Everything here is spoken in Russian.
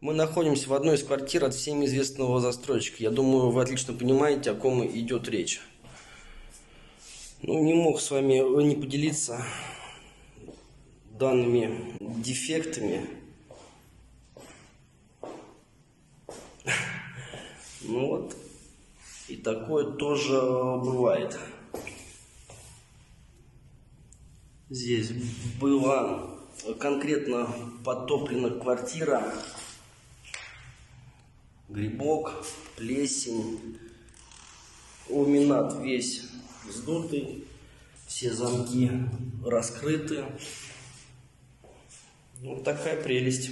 Мы находимся в одной из квартир от всем известного застройщика. Я думаю, вы отлично понимаете, о ком идет речь. Ну, не мог с вами не поделиться данными дефектами. Ну вот, и такое тоже бывает. Здесь была конкретно потоплена квартира. Грибок, плесень, ламинат весь вздутый, все замки раскрыты. Вот такая прелесть.